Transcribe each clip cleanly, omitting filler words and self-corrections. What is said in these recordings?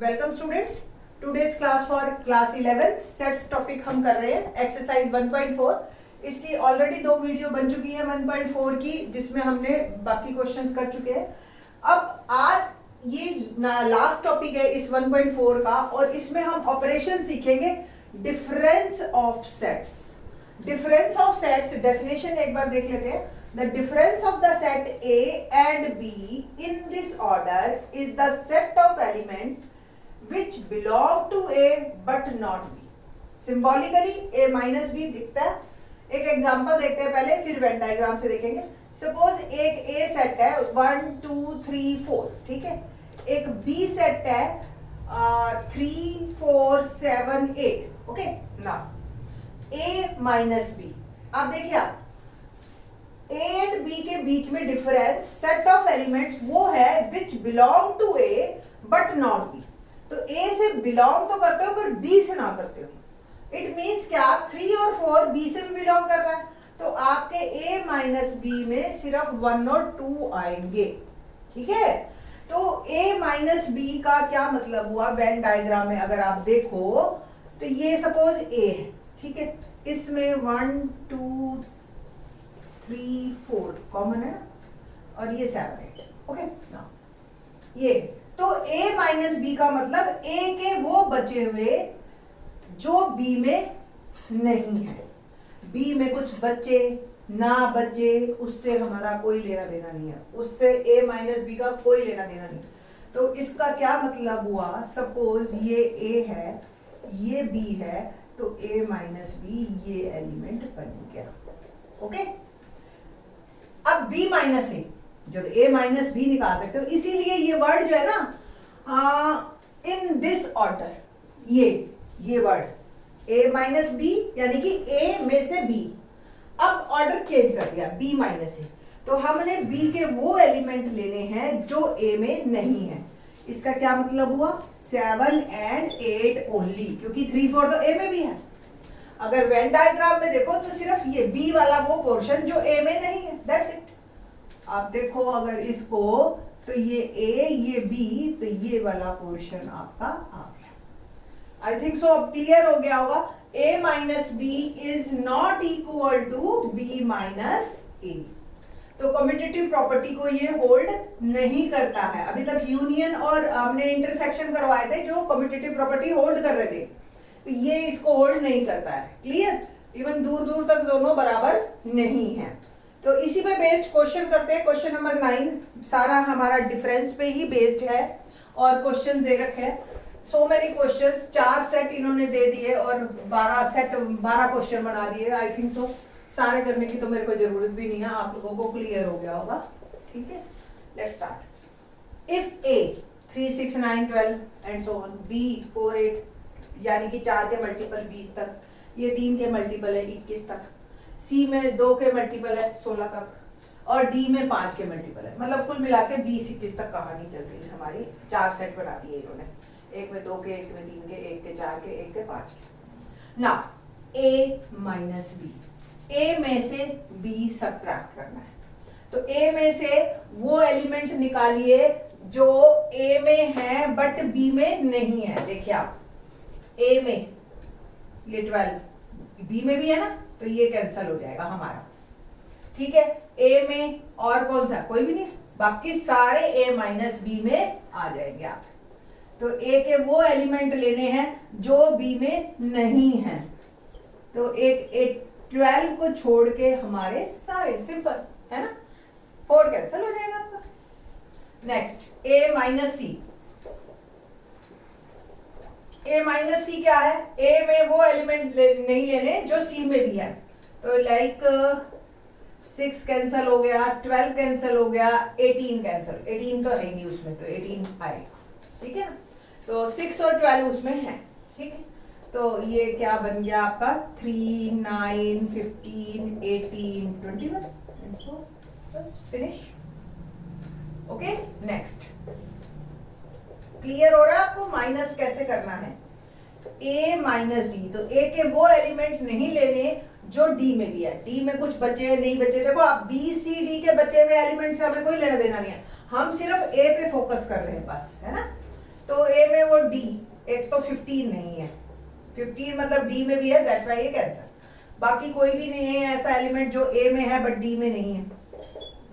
Welcome students, today's class for class 11th sets topic हम कर रहे हैं एक्सरसाइज 1.4। इसकी ऑलरेडी 2 वीडियो बन चुकी है 1.4 की, जिसमें हमने बाकी क्वेश्चंस कर चुके हैं। अब आज ये लास्ट टॉपिक है इस 1.4 का, और इसमें हम ऑपरेशन सीखेंगे difference of sets. Difference of sets definition एक बार देख लेते हैं। The difference of the set A and B in this order is the set of element which belong to A but not B. Symbolically A minus B दिखता है। एक example देखते हैं पहले, फिर वेन डायग्राम से देखेंगे। सपोज एक A सेट है 1 2 3 4, ठीक है। एक B सेट है 3 4 7 8, okay. Now A minus B, आप देखिए आप A एंड B के बीच में डिफरेंस सेट ऑफ एलिमेंट्स वो है which belong to A but not B। तो A से बिलोंग तो करते हो पर B से ना करते हो। इट मीन्स क्या, 3 और 4 B से भी बिलोंग कर रहा है, तो आपके A माइनस B में सिर्फ 1 और 2 आएंगे, ठीक है। तो A माइनस B का क्या मतलब हुआ, वेन डायग्राम में अगर आप देखो तो ये सपोज A है, ठीक है। इसमें 1 2 3 4 कॉमन है ना, और ये 7 8, ओके ना। ये तो A माइनस B का मतलब A के वो बचे हुए जो B में नहीं है। B में कुछ बचे ना बचे उससे हमारा कोई लेना देना नहीं है, उससे A माइनस B का कोई लेना देना नहीं। तो इसका क्या मतलब हुआ, सपोज ये A है ये B है, तो A माइनस B ये एलिमेंट बन गया, ओके। अब B माइनस ए, जब A माइनस B निकाल सकते हो, इसीलिए ये वर्ड जो है ना इन दिस ऑर्डर, ये वर्ड A माइनस B यानी कि A में से B। अब ऑर्डर चेंज कर दिया B माइनस ए, तो हमने B के वो एलिमेंट लेने हैं जो A में नहीं है। इसका क्या मतलब हुआ, 7 एंड 8 ओनली, क्योंकि 3 4 तो A में भी है। अगर वेन डायग्राम में देखो तो सिर्फ ये B वाला वो पोर्शन जो A में नहीं है, दैट्स इट। आप देखो अगर इसको, तो ये A ये B, तो ये वाला पोर्शन आपका आ गया। आई थिंक सो अब क्लियर हो गया होगा। A minus B is not equal to B minus A। तो कम्यूटेटिव प्रॉपर्टी को ये होल्ड नहीं करता है। अभी तक यूनियन और हमने इंटरसेक्शन करवाए थे जो कम्यूटेटिव प्रॉपर्टी होल्ड कर रहे थे, तो ये इसको होल्ड नहीं करता है, क्लियर। इवन दूर दूर तक दोनों बराबर नहीं है। तो इसी पे बेस्ड क्वेश्चन करते हैं। क्वेश्चन नंबर 9 सारा हमारा डिफरेंस पे ही बेस्ड है, और क्वेश्चन दे रखे हैं सो मेनी क्वेश्चंस। 4 सेट इन्होंने दे दिए और 12 क्वेश्चन बना दिए। आई थिंक सो सारे करने की तो मेरे को जरूरत भी नहीं है, आप लोगों को क्लियर हो गया होगा, ठीक है। Let's start. If A 3 6 9 12 and so on, B 4 8 यानी कि 4 के मल्टीपल 20 तक, ये 3 के मल्टीपल है 21 तक, C में 2 के मल्टीपल है 16 तक, और D में 5 के मल्टीपल है। मतलब कुल मिला के 20 21 तक कहानी चल रही है हमारी। 4 सेट बना दिए इन्होंने, एक में 2 के, एक में 3 के, एक के 4 के, एक के 5 के। ना A माइनस B, A में से B सबट्रैक्ट करना है, तो A में से वो एलिमेंट निकालिए जो A में है बट B में नहीं है। देखिए आप, A में ये 12, B में भी है ना, तो ये कैंसिल हो जाएगा हमारा, ठीक है। A में और कौन सा, कोई भी नहीं है, बाकी सारे A माइनस B में आ जाएंगे आप। तो A के वो एलिमेंट लेने हैं जो B में नहीं है, तो एक 12 को छोड़ के हमारे सारे, सिंपल है ना, 4 कैंसिल हो जाएगा आपका। Next A minus C। A minus C क्या है, A में वो एलिमेंट नहीं लेने जो C में भी है, तो लाइक 6 कैंसिल हो गया, 12 कैंसिल हो गया, 18 कैंसिल, 18 तो है नहीं उसमें, तो 18 आएगा, ठीक है ना। तो 6 और 12 उसमें है, ठीक है। तो ये क्या बन गया आपका, 3 9 15 18 21 एंड सो बस फिनिश, ओके। नेक्स्ट क्लियर हो रहा है आपको माइनस कैसे करना है। A माइनस D, तो A के वो एलिमेंट नहीं लेने जो D में भी है। D में कुछ बचे नहीं बचे, देखो आप B C D के बचे हुए एलिमेंट से हमें कोई लेना देना नहीं है, हम सिर्फ A पे फोकस कर रहे हैं बस, है ना। तो A में वो डी, एक तो 15 नहीं है, 15 मतलब डी में भी है, दैट्स व्हाई ये कैंसिल। बाकी कोई भी नहीं है ऐसा एलिमेंट जो ए में है बट डी में नहीं है,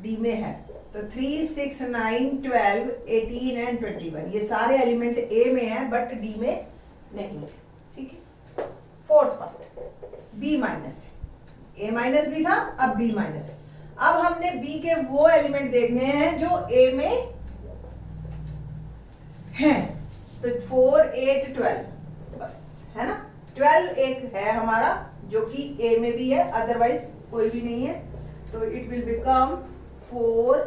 डी में है। तो 3, 6, 9, 12, 18 एंड 21 ये सारे एलिमेंट ए में है बट डी में नहीं है, ठीक है। फोर्थ पार्ट बी माइनस है, ए माइनस भी था, अब बी माइनस है। अब हमने बी के वो एलिमेंट देखने हैं जो ए में हैं, तो 4, 8, 12 बस, है ना। 12 एक है हमारा जो कि ए में भी है, अदरवाइज कोई भी नहीं है। तो it will become 4,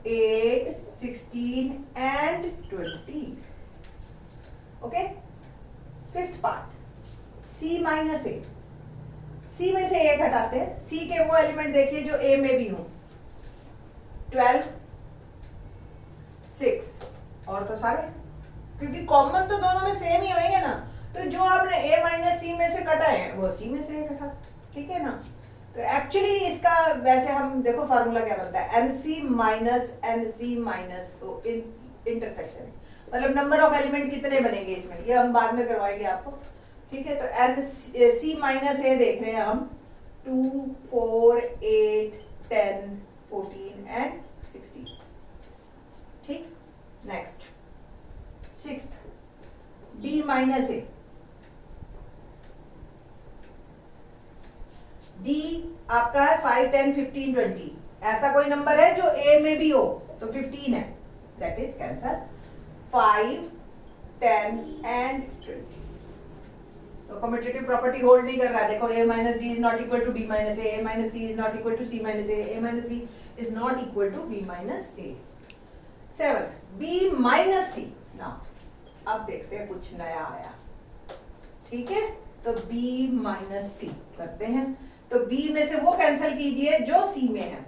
8, 16 and 20। Okay. Fifth part C minus A, C में से एक हटाते हैं, सी के वो एलिमेंट देखिए जो ए में भी हो, 12, 6 और तो सारे, क्योंकि कॉमन तो दोनों में सेम ही होंगे ना, तो जो आपने ए माइनस सी में से कटा है वो सी में से कटा, ठीक है ना। तो एक्चुअली इसका वैसे हम देखो फार्मूला क्या बनता है, एनसी माइनस इंटरसेक्शन, मतलब नंबर ऑफ एलिमेंट कितने बनेंगे इसमें, ये हम बाद में करवाएंगे आपको, ठीक है। तो एन सी माइनस ए देख रहे हैं हम, 2, 4, 8, 10, 14 एंड 16, ठीक। नेक्स्ट सिक्स्थ डी माइनस ए, डी आपका है 5, 10, 15, 20, ऐसा कोई नंबर है जो ए में भी हो तो 15 है, दैट इज कैंसर। 5, 10 एंड 20, तो कम्यूटेटिव प्रॉपर्टी होल्ड नहीं कर रहा है। देखो a minus D is not equal to b minus a minus c is not equal to c minus a minus b is not equal to b minus a। Seventh b minus c, ना अब देखते हैं कुछ नया आया, ठीक है। तो b माइनस c करते हैं, तो b में से वो कैंसिल कीजिए जो c में है,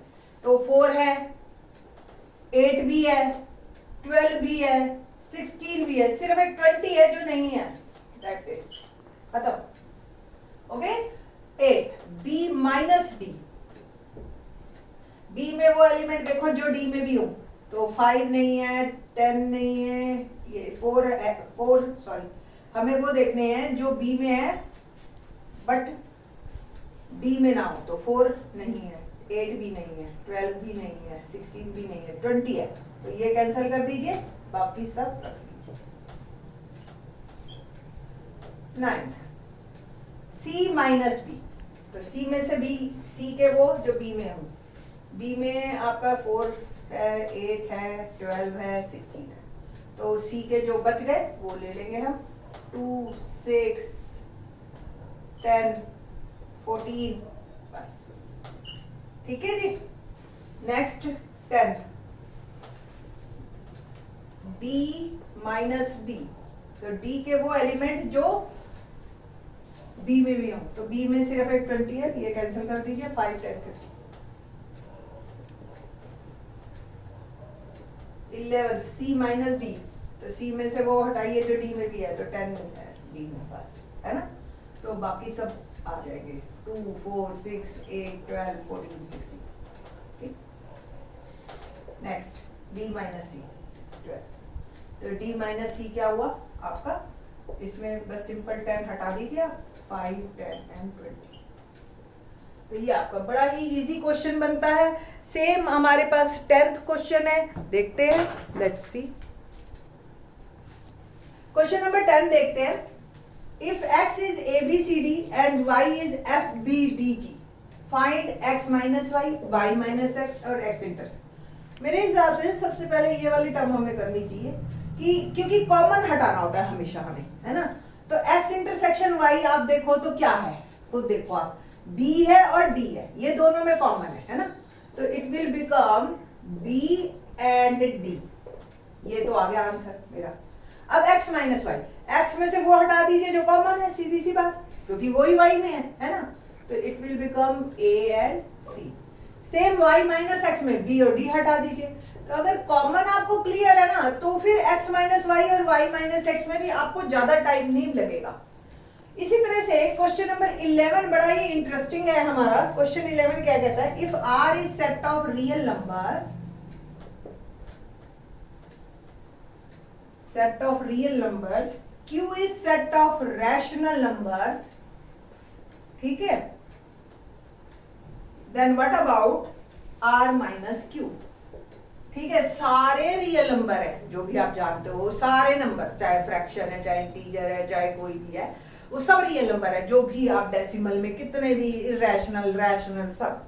तो 4 है, 8 भी है, 12 भी है, 16 भी है, सिर्फ एक 20 है जो नहीं है, दैट इज खत्म। Okay. 8 b minus D, b में वो एलिमेंट देखो जो d में भी हो, तो 5 नहीं है, 10 नहीं है, ये 4 है, 4 सॉरी, हमें वो देखने हैं जो b में है बट d में ना हो, तो 4 नहीं है, 8 भी नहीं है, 12 भी नहीं है, 16 भी नहीं है, 20 है, तो ये कैंसिल कर दीजिए, बाकी सब रख दीजिए। 9th c माइनस बी, तो c में से b, c के वो जो b में हो, b में आपका 4 है, 8 है, 12 है, 16 है, तो c के जो बच गए वो ले लेंगे हम, 2, 6, 10, 14 बस, ठीक है जी। Next 10th d minus b, तो d के वो एलिमेंट जो b में भी हो, तो b में सिर्फ एक 20 है, ये कैंसिल कर दीजिए, 5, 10, 15। 11th c माइनस d, तो c में से वो हटाइए जो d में भी है, तो 10 है d में बस, है ना। तो बाकी सब आ जाएंगे, 2, 4, 6, 8, 12, 14, 16, ठीक। नेक्स्ट d माइनस c 12, तो d माइनस c क्या हुआ आपका, इसमें बस सिंपल 10 हटा दीजिए आप, 5, 10 एंड 20। तो ये आपका बड़ा ही इजी क्वेश्चन बनता है। सेम हमारे पास 10th क्वेश्चन है, देखते हैं, लेट्स सी। क्वेश्चन नंबर 10 देखते हैं। If x is ABCD and y is FBDG, find x minus Y, y minus x और x इंटरसेक्ट। मेरे हिसाब से सबसे पहले ये वाली टर्म हमें करनी चाहिए कि क्योंकि कॉमन हटाना होता है हमेशा हमें, है ना। तो x इंटरसेक्शन y आप देखो तो क्या है, खुद देखो आप, b है और d है, ये दोनों में कॉमन है ना। तो it will become b and d, ये तो आ गया आंसर मेरा। अब x माइनस वाई, x में से वो हटा दीजिए जो कॉमन है, सीधी सी बात, क्योंकि वही y में है ना। तो it will become a and c। Same y minus x में b और d हटा दीजिए। तो अगर कॉमन आपको क्लियर है ना, तो फिर x माइनस वाई और y माइनस एक्स में भी आपको ज्यादा टाइम नहीं लगेगा। इसी तरह से क्वेश्चन नंबर 11 बड़ा ही इंटरेस्टिंग है हमारा। क्वेश्चन 11 क्या कहता है, if r is set of real numbers, set of real numbers Q is set of rational numbers, ठीक है, then what about R minus Q, ठीक है, सारे रियल नंबर है जो भी आप जानते हो, सारे नंबर, चाहे फ्रैक्शन है, चाहे इंटीजर है, चाहे कोई भी है, वो सब रियल नंबर है, जो भी आप डेसिमल में कितने भी, इरेशनल, रैशनल, सब।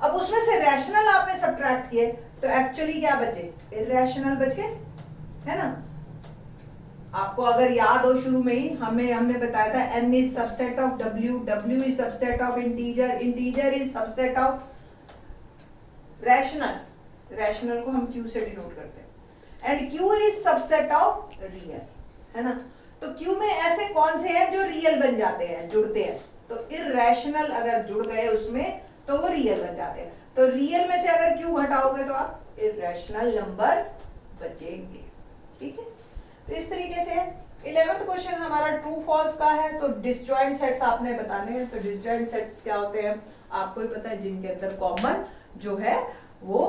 अब उसमें से रैशनल आपने सब्ट्रैक्ट किए तो एक्चुअली क्या बचे, इरेशनल बचे, है ना। आपको अगर याद हो शुरू में ही हमने बताया था n is subset of w, w is subset of integer, integer is subset of rational, rational को हम q से डिनोट करते हैं, and q is subset of real, है ना। तो q में ऐसे कौन से हैं जो रियल बन जाते हैं, जुड़ते हैं, तो इरेशनल अगर जुड़ गए उसमें तो वो रियल बन जाते हैं। तो रियल में से अगर q घटाओगे तो आप इरेशनल नंबर्स बचेंगे, ठीक है। तो इस तरीके से 11th क्वेश्चन हमारा ट्रू फॉल्स का है। तो डिसजॉइंट सेट्स आपने बताने हैं। तो डिसजॉइंट सेट्स क्या होते हैं आपको ही पता है, जिनके अंदर कॉमन जो है वो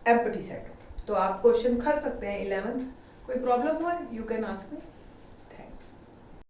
एम्प्टी सेट हो। तो आप क्वेश्चन कर सकते हैं 11th। कोई प्रॉब्लम हुआ है, यू कैन आस्क मी।